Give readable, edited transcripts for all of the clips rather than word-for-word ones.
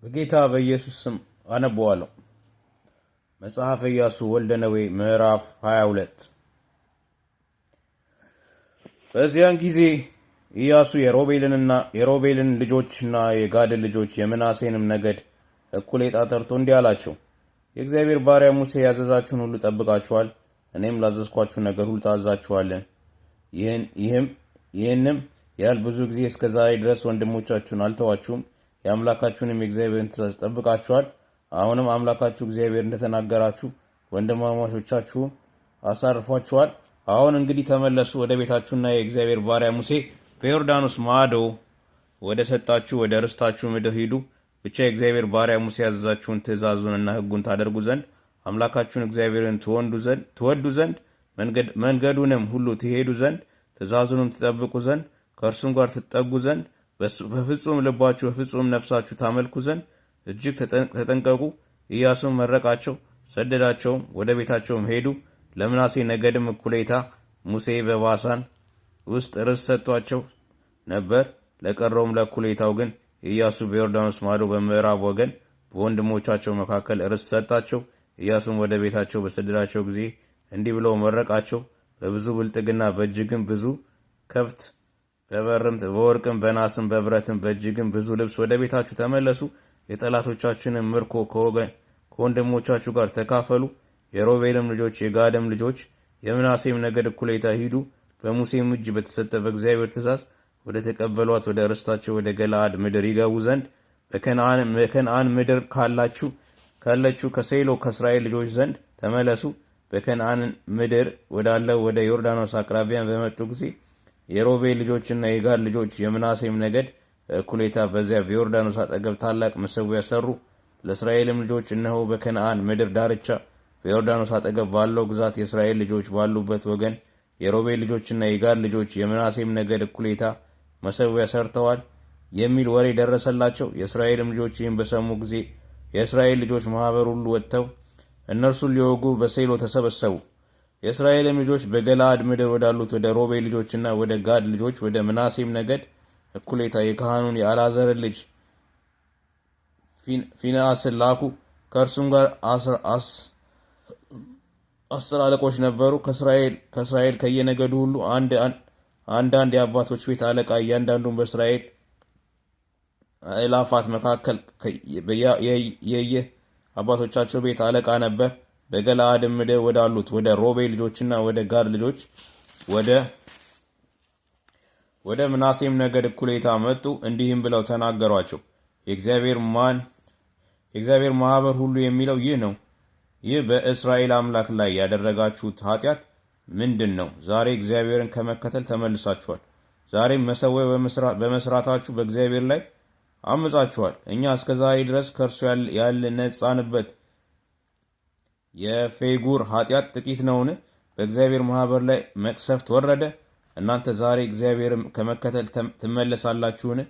በጌታ በኢየሱስ ስም አነበዋለሁ። መጽሐፈ ኢያሱ ወልደ ነዌ ምዕራፍ 22። በዚያን ጊዜ ኢያሱ የሮቤልን ልጆችና የጋድን ልጆች የምናሴንም ነገድ እኩሌታ ጠርቶ እንዲህ አላቸው። የእግዚአብሔር ባሪያ ሙሴ ያዘዛችሁን ሁሉ ጠብቃችኋል። እኔም ላዘዝኳችሁ ነገር ሁሉ ታዛችኋለን። ይህንም ያህል ብዙ ጊዜ እስከ ዛሬ ድረስ ወንድሞቻችሁን አልተዋችሁም። የአምላካችሁንም የእግዚአብሔርን ትእዛዝ ጠብቃችኋል። አሁንም አምላካችሁ እግዚአብሔር እንደተናገራችሁ ወንድማማቾቻችሁን አሳርፏችኋል። አሁን እንግዲህ ተመለሱ፣ ወደ ቤታችሁና የእግዚአብሔር ባሪያ ሙሴ በዮርዳኖስ ማዶ ወደ ሰጣችሁ ወደ ርስታችሁ ምድር ሂዱ። ብቻ የእግዚአብሔር ባሪያ ሙሴ ያዘዛችሁን ትእዛዙንና ሕጉን ታደርጉ ዘንድ አምላካችሁን እግዚአብሔርን ትወዱ ዘንድ መንገዱንም ሁሉ ትሄዱ ዘንድ ትእዛዙንም ትጠብቁ ዘንድ ከእርሱም ጋር ትጠጉ ዘንድ በፍጹም ልባችሁ በፍጹም ነፍሳችሁ ታመልኩ ዘንድ እጅግ ተጠንቀቁ። ኢያሱም መረቃቸው፣ ሰደዳቸውም፣ ወደ ቤታቸውም ሄዱ። ለምናሴ ነገድም እኩሌታ ሙሴ በባሳን ውስጥ ርስት ሰጥቷቸው ነበር። ለቀረውም ለእኩሌታው ግን ኢያሱ በዮርዳኖስ ማዶ በምዕራብ ወገን በወንድሞቻቸው መካከል ርስት ሰጣቸው። ኢያሱም ወደ ቤታቸው በሰደዳቸው ጊዜ እንዲህ ብለው መረቃቸው። በብዙ ብልጥግና በእጅግም ብዙ ከብት በበርም በወርቅም በናስም በብረትም በእጅግም ብዙ ልብስ ወደ ቤታችሁ ተመለሱ። የጠላቶቻችንን ምርኮ ከወንድሞቻችሁ ጋር ተካፈሉ። የሮቤልም ልጆች የጋድም ልጆች የምናሴም ነገድ እኩሌታ ሂዱ። በሙሴም እጅ በተሰጠ በእግዚአብሔር ትእዛዝ ወደ ተቀበሏት ወደ ርስታቸው ወደ ገለአድ ምድር ይገቡ ዘንድ በከነአን ምድር ካለችው ከሴሎ ከእስራኤል ልጆች ዘንድ ተመለሱ። በከነአን ምድር ወዳለው ወደ ዮርዳኖስ አቅራቢያን በመጡ ጊዜ የሮቤል ልጆችና የጋድ ልጆች የምናሴም ነገድ እኩሌታ በዚያ በዮርዳኖስ አጠገብ ታላቅ መሠዊያ ሰሩ። ለእስራኤልም ልጆች እነሆ በከነአን ምድር ዳርቻ በዮርዳኖስ አጠገብ ባለው ግዛት የእስራኤል ልጆች ባሉበት ወገን የሮቤል ልጆችና የጋድ ልጆች የምናሴም ነገድ እኩሌታ መሠዊያ ሰርተዋል የሚል ወሬ ደረሰላቸው። የእስራኤልም ልጆች ይህን በሰሙ ጊዜ የእስራኤል ልጆች ማኅበር ሁሉ ወጥተው እነርሱን ሊወጉ በሴሎ ተሰበሰቡ። የእስራኤልም ልጆች በገለአድ ምድር ወዳሉት ወደ ሮቤል ልጆችና ወደ ጋድ ልጆች ወደ ምናሴም ነገድ እኩሌታ የካህኑን የአልዓዛርን ልጅ ፊንሐስን ላኩ። ከእርሱም ጋር 10 አለቆች ነበሩ። ከእስራኤል ከየነገዱ ሁሉ አንዳንድ የአባቶች ቤት አለቃ፣ እያንዳንዱን በእስራኤል አእላፋት መካከል የየ አባቶቻቸው ቤት አለቃ ነበር። በገለአድ ምድር ወዳሉት ወደ ሮቤል ልጆችና ወደ ጋድ ልጆች ወደ ምናሴም ነገድ እኩሌታ መጡ። እንዲህም ብለው ተናገሯቸው። የእግዚአብሔር ማኅበር ሁሉ የሚለው ይህ ነው። ይህ በእስራኤል አምላክ ላይ ያደረጋችሁት ኃጢአት ምንድን ነው? ዛሬ እግዚአብሔርን ከመከተል ተመልሳችኋል። ዛሬም መሠዊያ በመስራታችሁ በእግዚአብሔር ላይ አምጻችኋል። እኛ እስከ ዛሬ ድረስ ከእርሱ ያልነጻንበት የፌጉር ኃጢአት ጥቂት ነውን? በእግዚአብሔር ማኅበር ላይ መቅሰፍት ወረደ። እናንተ ዛሬ እግዚአብሔርን ከመከተል ትመለሳላችሁን?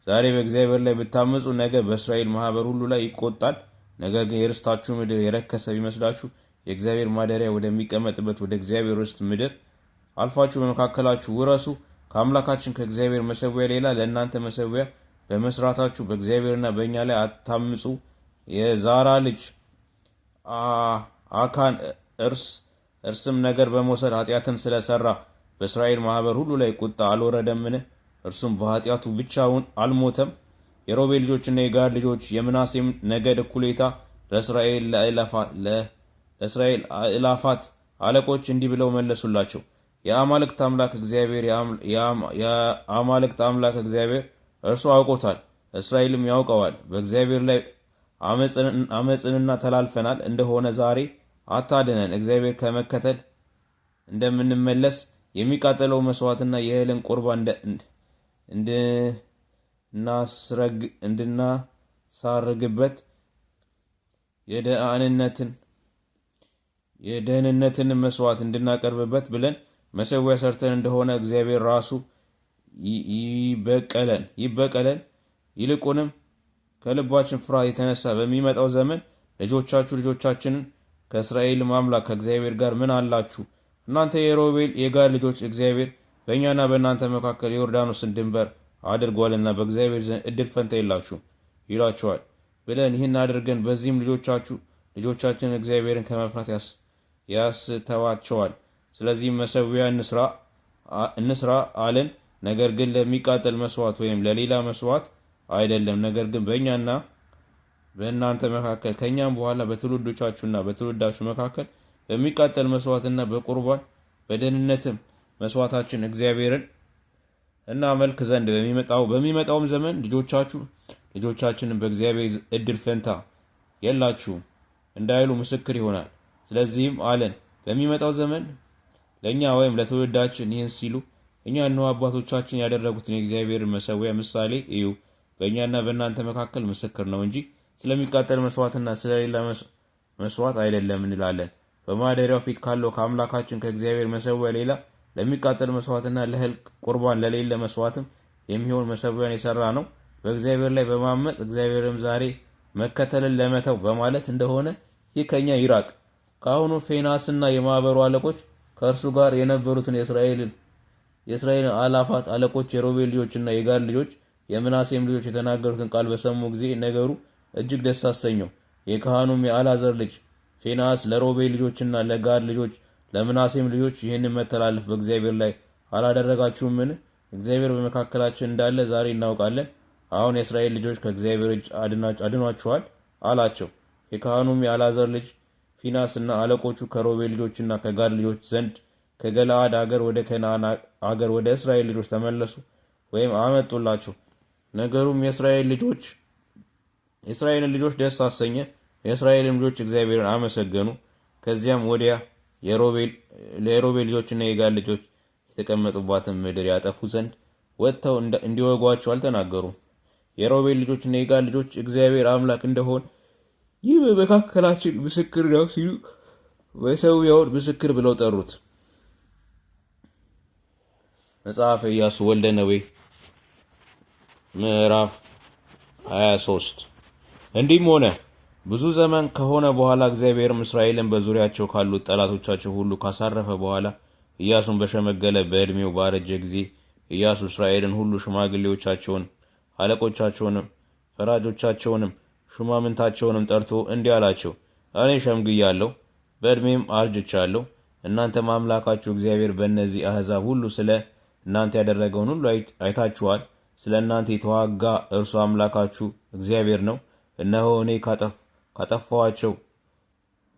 ዛሬ በእግዚአብሔር ላይ ብታምፁ ነገ በእስራኤል ማኅበር ሁሉ ላይ ይቆጣል። ነገር ግን የርስታችሁ ምድር የረከሰ ቢመስላችሁ የእግዚአብሔር ማደሪያ ወደሚቀመጥበት ወደ እግዚአብሔር ርስት ምድር አልፋችሁ በመካከላችሁ ውረሱ። ከአምላካችን ከእግዚአብሔር መሠዊያ ሌላ ለእናንተ መሠዊያ በመስራታችሁ በእግዚአብሔርና በእኛ ላይ አታምፁ። የዛራ ልጅ አካን እርስም ነገር በመውሰድ ኃጢአትን ስለሰራ በእስራኤል ማኅበር ሁሉ ላይ ቁጣ አልወረደምን? እርሱም በኃጢአቱ ብቻውን አልሞተም። የሮቤል ልጆችና የጋድ ልጆች የምናሴም ነገድ እኩሌታ ለእስራኤል አእላፋት አለቆች እንዲህ ብለው መለሱላቸው። የአማልክት አምላክ እግዚአብሔር እርሱ አውቆታል፣ እስራኤልም ያውቀዋል። በእግዚአብሔር ላይ አመፅንና ተላልፈናል እንደሆነ ዛሬ አታድነን። እግዚአብሔር ከመከተል እንደምንመለስ የሚቃጠለው መስዋዕትና የእህልን ቁርባን እንድናሳርግበት የደህንነትን መስዋዕት እንድናቀርብበት ብለን መሠዊያ ሰርተን እንደሆነ እግዚአብሔር ራሱ ይበቀለን። ይልቁንም ከልባችን ፍርሃት የተነሳ በሚመጣው ዘመን ልጆቻችንን ከእስራኤል አምላክ ከእግዚአብሔር ጋር ምን አላችሁ? እናንተ የሮቤል የጋድ ልጆች እግዚአብሔር በእኛና በእናንተ መካከል የዮርዳኖስን ድንበር አድርጓልና በእግዚአብሔር ዘንድ እድል ፈንታ የላችሁም ይላቸዋል። ብለን ይህን አድርገን በዚህም ልጆቻችን እግዚአብሔርን ከመፍራት ያስተዋቸዋል። ስለዚህም መሠዊያ እንስራ አለን። ነገር ግን ለሚቃጠል መስዋዕት ወይም ለሌላ መስዋዕት አይደለም። ነገር ግን በእኛና በእናንተ መካከል ከእኛም በኋላ በትውልዶቻችሁና በትውልዳችሁ መካከል በሚቃጠል መስዋዕትና በቁርባን በደህንነትም መስዋዕታችን እግዚአብሔርን እናመልክ ዘንድ በሚመጣውም ዘመን ልጆቻችንን በእግዚአብሔር እድል ፈንታ የላችሁም እንዳይሉ ምስክር ይሆናል። ስለዚህም አለን በሚመጣው ዘመን ለእኛ ወይም ለትውልዳችን ይህን ሲሉ እኛ እነሆ አባቶቻችን ያደረጉትን የእግዚአብሔርን መሠዊያ ምሳሌ እዩ። በእኛና በእናንተ መካከል ምስክር ነው እንጂ ስለሚቃጠል መስዋዕትና ስለሌላ መስዋዕት አይደለም እንላለን። በማደሪያው ፊት ካለው ከአምላካችን ከእግዚአብሔር መሠዊያ ሌላ ለሚቃጠል መስዋዕትና ለእህል ቁርባን ለሌለ መስዋዕትም የሚሆን መሠዊያን የሠራ ነው በእግዚአብሔር ላይ በማመፅ እግዚአብሔርም ዛሬ መከተልን ለመተው በማለት እንደሆነ ይህ ከእኛ ይራቅ። ከአሁኑ ፊንሐስና የማኅበሩ አለቆች ከእርሱ ጋር የነበሩትን የእስራኤልን አላፋት አለቆች የሮቤል ልጆችና የጋድ ልጆች የምናሴም ልጆች የተናገሩትን ቃል በሰሙ ጊዜ ነገሩ እጅግ ደስ አሰኘው። የካህኑም የአልዓዛር ልጅ ፊንሐስ ለሮቤል ልጆችና ለጋድ ልጆች ለምናሴም ልጆች ይህንን መተላለፍ በእግዚአብሔር ላይ አላደረጋችሁምን? እግዚአብሔር በመካከላችን እንዳለ ዛሬ እናውቃለን። አሁን የእስራኤል ልጆች ከእግዚአብሔር እጅ አድኗችኋል አላቸው። የካህኑም የአልዓዛር ልጅ ፊንሐስና አለቆቹ ከሮቤል ልጆችና ከጋድ ልጆች ዘንድ ከገለዓድ አገር ወደ ከነዓን አገር ወደ እስራኤል ልጆች ተመለሱ ወይም አመጡላቸው። ነገሩም የእስራኤልን ልጆች ደስ አሰኘ። የእስራኤልም ልጆች እግዚአብሔርን አመሰገኑ። ከዚያም ወዲያ የሮቤል ልጆችና የጋድ ልጆች የተቀመጡባትን ምድር ያጠፉ ዘንድ ወጥተው እንዲወጓቸው አልተናገሩም። የሮቤል ልጆችና የጋድ ልጆች እግዚአብሔር አምላክ እንደሆን ይህ በመካከላችን ምስክር ነው ሲሉ መሠዊያውን ምስክር ብለው ጠሩት። መጽሐፈ ኢያሱ ወልደ ነዌ ምዕራፍ 23 እንዲህም ሆነ ብዙ ዘመን ከሆነ በኋላ እግዚአብሔርም እስራኤልን በዙሪያቸው ካሉት ጠላቶቻቸው ሁሉ ካሳረፈ በኋላ ኢያሱን በሸመገለ በዕድሜው ባረጀ ጊዜ ኢያሱ እስራኤልን ሁሉ ሽማግሌዎቻቸውን፣ አለቆቻቸውንም፣ ፈራጆቻቸውንም፣ ሹማምንታቸውንም ጠርቶ እንዲህ አላቸው። እኔ ሸምግያለሁ፣ በዕድሜም አርጅቻለሁ። እናንተም አምላካችሁ እግዚአብሔር በእነዚህ አሕዛብ ሁሉ ስለ እናንተ ያደረገውን ሁሉ አይታችኋል። ስለ እናንተ የተዋጋ እርሱ አምላካችሁ እግዚአብሔር ነው። እነሆ እኔ ካጠፋኋቸው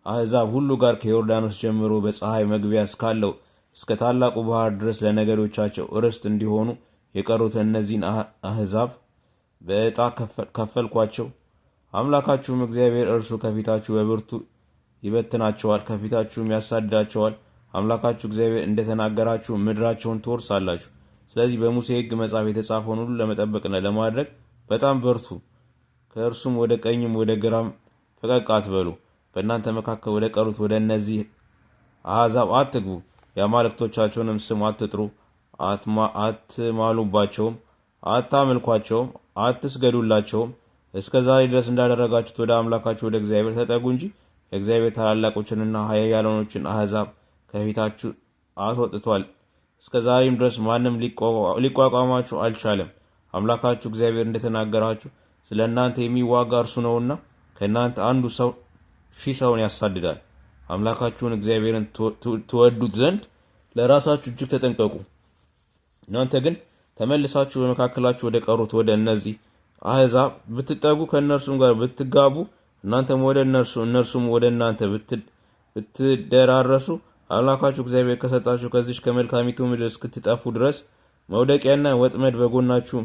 አሕዛብ ሁሉ ጋር ከዮርዳኖስ ጀምሮ በፀሐይ መግቢያ እስካለው እስከ ታላቁ ባህር ድረስ ለነገዶቻቸው ርስት እንዲሆኑ የቀሩትን እነዚህን አሕዛብ በዕጣ ከፈልኳቸው። አምላካችሁም እግዚአብሔር እርሱ ከፊታችሁ በብርቱ ይበትናቸዋል፣ ከፊታችሁም ያሳድዳቸዋል። አምላካችሁ እግዚአብሔር እንደተናገራችሁ ምድራቸውን ትወርሳላችሁ። ስለዚህ በሙሴ ሕግ መጽሐፍ የተጻፈውን ሁሉ ለመጠበቅና ለማድረግ በጣም በርቱ። ከእርሱም ወደ ቀኝም ወደ ግራም ፈቀቅ አትበሉ። በእናንተ መካከል ወደ ቀሩት ወደ እነዚህ አሕዛብ አትግቡ። የአማልክቶቻቸውንም ስም አትጥሩ፣ አትማሉባቸውም፣ አታምልኳቸውም፣ አትስገዱላቸውም። እስከ ዛሬ ድረስ እንዳደረጋችሁት ወደ አምላካችሁ ወደ እግዚአብሔር ተጠጉ እንጂ የእግዚአብሔር ታላላቆችንና ኃያላኖችን አሕዛብ ከፊታችሁ አስወጥቷል። እስከ ዛሬም ድረስ ማንም ሊቋቋማችሁ አልቻለም። አምላካችሁ እግዚአብሔር እንደተናገራችሁ ስለ እናንተ የሚዋጋ እርሱ ነውና ከእናንተ አንዱ ሰው 1000 ሰውን ያሳድዳል። አምላካችሁን እግዚአብሔርን ትወዱት ዘንድ ለራሳችሁ እጅግ ተጠንቀቁ። እናንተ ግን ተመልሳችሁ በመካከላችሁ ወደ ቀሩት ወደ እነዚህ አሕዛብ ብትጠጉ ከእነርሱም ጋር ብትጋቡ እናንተም ወደ እነርሱ እነርሱም ወደ እናንተ ብትደራረሱ አምላካችሁ እግዚአብሔር ከሰጣችሁ ከዚች ከመልካሚቱ ምድር እስክትጠፉ ድረስ መውደቂያና ወጥመድ በጎናችሁ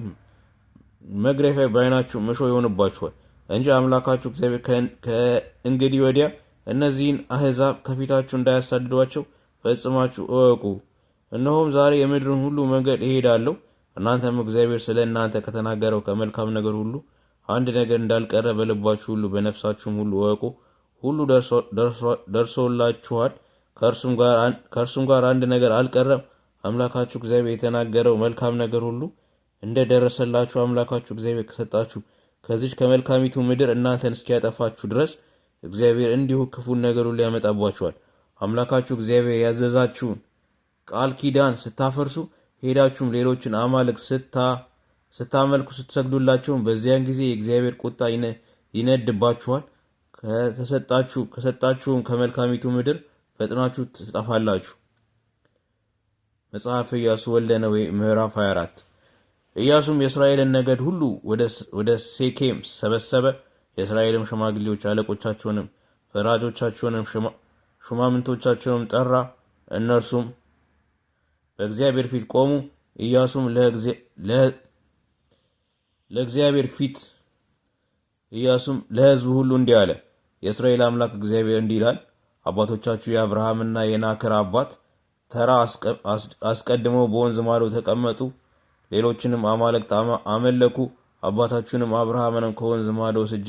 መግረፊያ በዓይናችሁ እሾህ ይሆንባችኋል እንጂ አምላካችሁ እግዚአብሔር ከእንግዲህ ወዲያ እነዚህን አሕዛብ ከፊታችሁ እንዳያሳድዷቸው ፈጽማችሁ እወቁ። እነሆም ዛሬ የምድርን ሁሉ መንገድ እሄዳለሁ። እናንተም እግዚአብሔር ስለ እናንተ ከተናገረው ከመልካም ነገር ሁሉ አንድ ነገር እንዳልቀረ በልባችሁ ሁሉ በነፍሳችሁም ሁሉ እወቁ። ሁሉ ደርሶላችኋል፣ ከእርሱም ጋር አንድ ነገር አልቀረም። አምላካችሁ እግዚአብሔር የተናገረው መልካም ነገር ሁሉ እንደደረሰላችሁ አምላካችሁ እግዚአብሔር ከሰጣችሁ ከዚች ከመልካሚቱ ምድር እናንተን እስኪያጠፋችሁ ድረስ እግዚአብሔር እንዲሁ ክፉን ነገር ሁሉ ያመጣባችኋል። አምላካችሁ እግዚአብሔር ያዘዛችሁን ቃል ኪዳን ስታፈርሱ ሄዳችሁም ሌሎችን አማልክት ስታመልኩ ስትሰግዱላቸውም በዚያን ጊዜ የእግዚአብሔር ቁጣ ይነድባችኋል። ከሰጣችሁም ከመልካሚቱ ምድር ፈጥናችሁ ትጠፋላችሁ። መጽሐፈ ኢያሱ ወልደ ነዌ ምዕራፍ 24። ኢያሱም የእስራኤልን ነገድ ሁሉ ወደ ሴኬም ሰበሰበ። የእስራኤልም ሽማግሌዎች አለቆቻቸውንም ፈራጆቻቸውንም ሹማምንቶቻቸውንም ጠራ። እነርሱም በእግዚአብሔር ፊት ቆሙ። ኢያሱም ለሕዝቡ ሁሉ እንዲህ አለ። የእስራኤል አምላክ እግዚአብሔር እንዲህ ይላል፣ አባቶቻችሁ የአብርሃምና የናክር አባት ተራ አስቀድመው በወንዝ ማዶ ተቀመጡ፣ ሌሎችንም አማልክት አመለኩ። አባታችሁንም አብርሃምንም ከወንዝ ማዶ ወስጄ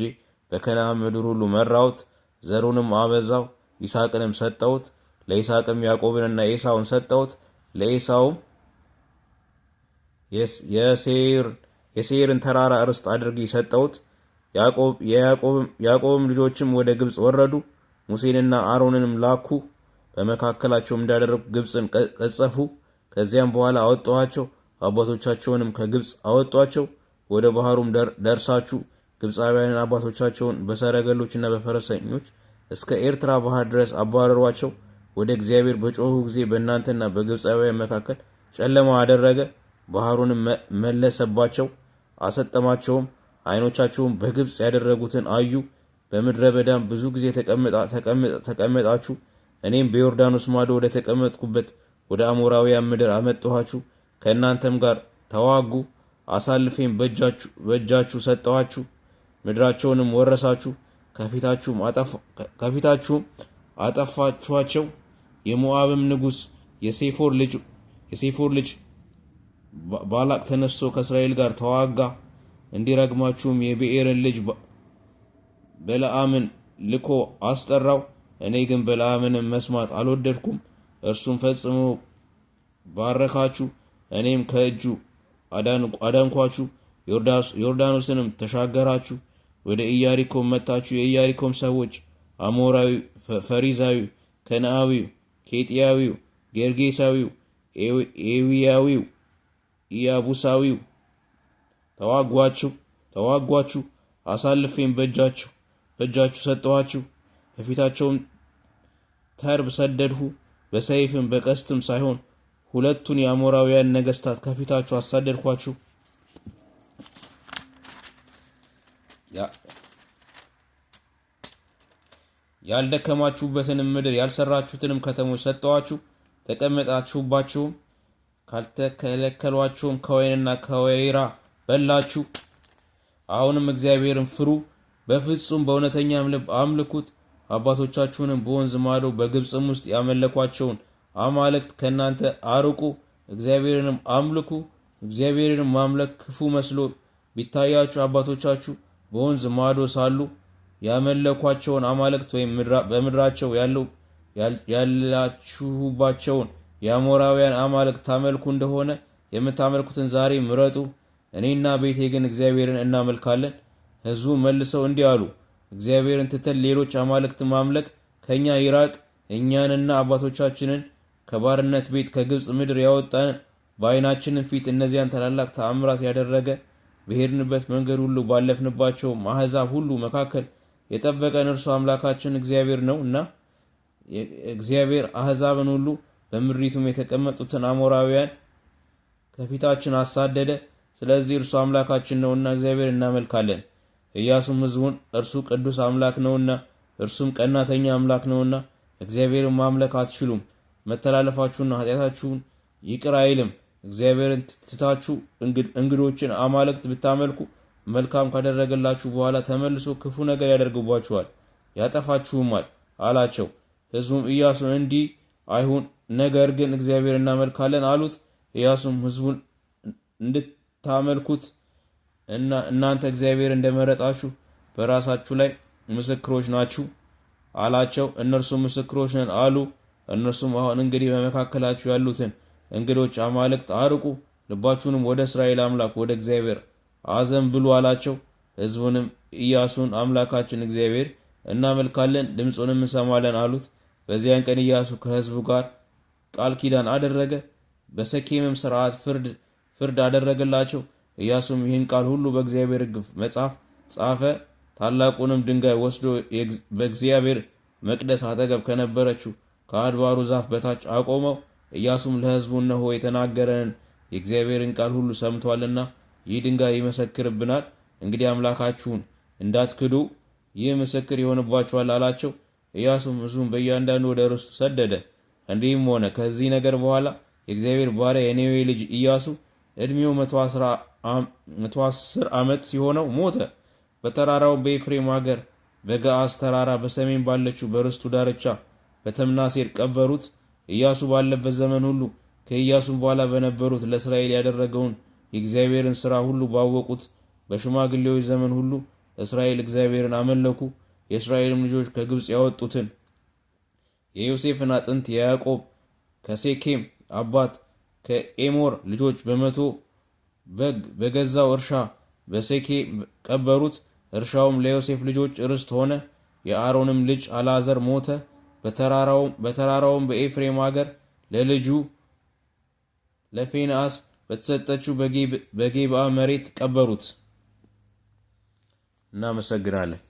በከነዓን ምድር ሁሉ መራሁት፣ ዘሩንም አበዛው፣ ይስሐቅንም ሰጠሁት። ለይስሐቅም ያዕቆብንና ኤሳውን ሰጠሁት። ለኤሳውም የሴይርን ተራራ ርስት አድርጌ ሰጠሁት። ያዕቆብም ልጆችም ወደ ግብፅ ወረዱ፣ ሙሴንና አሮንንም ላኩ። በመካከላቸውም እንዳደረጉ ግብፅን ቀጸፉ። ከዚያም በኋላ አወጣኋቸው፣ አባቶቻቸውንም ከግብፅ አወጧቸው። ወደ ባህሩም ደርሳችሁ ግብፃውያንን አባቶቻቸውን በሰረገሎችና በፈረሰኞች እስከ ኤርትራ ባህር ድረስ አባረሯቸው። ወደ እግዚአብሔር በጮኹ ጊዜ በእናንተና በግብፃውያን መካከል ጨለማ አደረገ። ባህሩንም መለሰባቸው፣ አሰጠማቸውም። ዓይኖቻቸውም በግብፅ ያደረጉትን አዩ። በምድረ በዳም ብዙ ጊዜ ተቀመጣችሁ። እኔም በዮርዳኖስ ማዶ ወደ ተቀመጥኩበት ወደ አሞራውያን ምድር አመጣኋችሁ። ከእናንተም ጋር ተዋጉ፣ አሳልፌም በእጃችሁ ሰጠኋችሁ። ምድራቸውንም ወረሳችሁ፣ ከፊታችሁም አጠፋችኋቸው። የሞዓብም ንጉሥ የሴፎር ልጅ ባላቅ ተነስቶ ከእስራኤል ጋር ተዋጋ። እንዲረግማችሁም የብኤርን ልጅ በለዓምን ልኮ አስጠራው። እኔ ግን በለዓምንም መስማት አልወደድኩም። እርሱም ፈጽሞ ባረካችሁ፣ እኔም ከእጁ አዳንኳችሁ። ዮርዳኖስንም ተሻገራችሁ፣ ወደ ኢያሪኮም መጣችሁ። የኢያሪኮም ሰዎች አሞራዊው፣ ፈሪዛዊው፣ ከነዓዊው፣ ኬጢያዊው፣ ጌርጌሳዊው፣ ኤዊያዊው፣ ኢያቡሳዊው ተዋጓችሁ። አሳልፌም በእጃችሁ ሰጠኋችሁ። ከፊታቸውም ተርብ ሰደድሁ፣ በሰይፍም በቀስትም ሳይሆን ሁለቱን የአሞራውያን ነገስታት ከፊታችሁ አሳደድኳችሁ። ያልደከማችሁበትንም ምድር ያልሰራችሁትንም ከተሞች ሰጠኋችሁ። ተቀመጣችሁባቸውም፣ ካልተከለከሏቸውም ከወይንና ከወይራ በላችሁ። አሁንም እግዚአብሔርን ፍሩ፣ በፍጹም በእውነተኛም ልብ አምልኩት። አባቶቻችሁንም በወንዝ ማዶ በግብፅም ውስጥ ያመለኳቸውን አማልክት ከእናንተ አርቁ፣ እግዚአብሔርንም አምልኩ። እግዚአብሔርንም ማምለክ ክፉ መስሎ ቢታያችሁ አባቶቻችሁ በወንዝ ማዶ ሳሉ ያመለኳቸውን አማልክት ወይም በምድራቸው ያላችሁባቸውን የአሞራውያን አማልክት ታመልኩ እንደሆነ የምታመልኩትን ዛሬ ምረጡ። እኔና ቤቴ ግን እግዚአብሔርን እናመልካለን። ሕዝቡ መልሰው እንዲህ አሉ፣ እግዚአብሔርን ትተን ሌሎች አማልክት ማምለክ ከእኛ ይራቅ። እኛንና አባቶቻችንን ከባርነት ቤት ከግብፅ ምድር ያወጣን በዓይናችንን ፊት እነዚያን ታላላቅ ተአምራት ያደረገ በሄድንበት መንገድ ሁሉ ባለፍንባቸው አሕዛብ ሁሉ መካከል የጠበቀን እርሱ አምላካችን እግዚአብሔር ነው እና እግዚአብሔር አሕዛብን ሁሉ በምድሪቱም የተቀመጡትን አሞራውያን ከፊታችን አሳደደ። ስለዚህ እርሱ አምላካችን ነውና እግዚአብሔር እናመልካለን። ኢያሱም ሕዝቡን እርሱ ቅዱስ አምላክ ነውና እርሱም ቀናተኛ አምላክ ነውና እግዚአብሔርን ማምለክ አትችሉም፣ መተላለፋችሁና ኃጢአታችሁን ይቅር አይልም። እግዚአብሔርን ትታችሁ እንግዶችን አማልክት ብታመልኩ መልካም ካደረገላችሁ በኋላ ተመልሶ ክፉ ነገር ያደርግባችኋል፣ ያጠፋችሁማል አላቸው። ሕዝቡም ኢያሱን እንዲህ አይሁን፣ ነገር ግን እግዚአብሔር እናመልካለን አሉት። ኢያሱም ሕዝቡን እንድታመልኩት እና እናንተ እግዚአብሔር እንደመረጣችሁ በራሳችሁ ላይ ምስክሮች ናችሁ አላቸው። እነርሱም ምስክሮች ነን አሉ። እነርሱም አሁን እንግዲህ በመካከላችሁ ያሉትን እንግዶች አማልክት አርቁ፣ ልባችሁንም ወደ እስራኤል አምላክ ወደ እግዚአብሔር አዘንብሉ አላቸው። ሕዝቡንም ኢያሱን አምላካችን እግዚአብሔር እናመልካለን፣ ድምፁንም እንሰማለን አሉት። በዚያን ቀን ኢያሱ ከሕዝቡ ጋር ቃል ኪዳን አደረገ፣ በሰኬምም ሥርዓት ፍርድ አደረገላቸው። ኢያሱም ይህን ቃል ሁሉ በእግዚአብሔር ሕግ መጽሐፍ ጻፈ። ታላቁንም ድንጋይ ወስዶ በእግዚአብሔር መቅደስ አጠገብ ከነበረችው ከአድባሩ ዛፍ በታች አቆመው። ኢያሱም ለሕዝቡ እነሆ የተናገረንን የእግዚአብሔርን ቃል ሁሉ ሰምቷልና ይህ ድንጋይ ይመሰክርብናል። እንግዲህ አምላካችሁን እንዳትክዱ ይህ ምስክር ይሆንባችኋል አላቸው። ኢያሱም ሕዝቡን በእያንዳንዱ ወደ ርስቱ ሰደደ። እንዲህም ሆነ ከዚህ ነገር በኋላ የእግዚአብሔር ባሪያ የኔዌ ልጅ ኢያሱ ዕድሜው 110 ዓመት ሲሆነው ሞተ። በተራራው በኤፍሬም ሀገር በገዓስ ተራራ በሰሜን ባለችው በርስቱ ዳርቻ በተምናሴር ቀበሩት። ኢያሱ ባለበት ዘመን ሁሉ ከኢያሱም በኋላ በነበሩት ለእስራኤል ያደረገውን የእግዚአብሔርን ሥራ ሁሉ ባወቁት በሽማግሌዎች ዘመን ሁሉ እስራኤል እግዚአብሔርን አመለኩ። የእስራኤልም ልጆች ከግብፅ ያወጡትን የዮሴፍን አጥንት የያዕቆብ ከሴኬም አባት ከኤሞር ልጆች በመቶ በግ በገዛው እርሻ በሴኬም ቀበሩት። እርሻውም ለዮሴፍ ልጆች ርስት ሆነ። የአሮንም ልጅ አልዓዛር ሞተ። በተራራውም በኤፍሬም ሀገር ለልጁ ለፊንዓስ በተሰጠችው በጌብዓ መሬት ቀበሩት። እናመሰግናለን።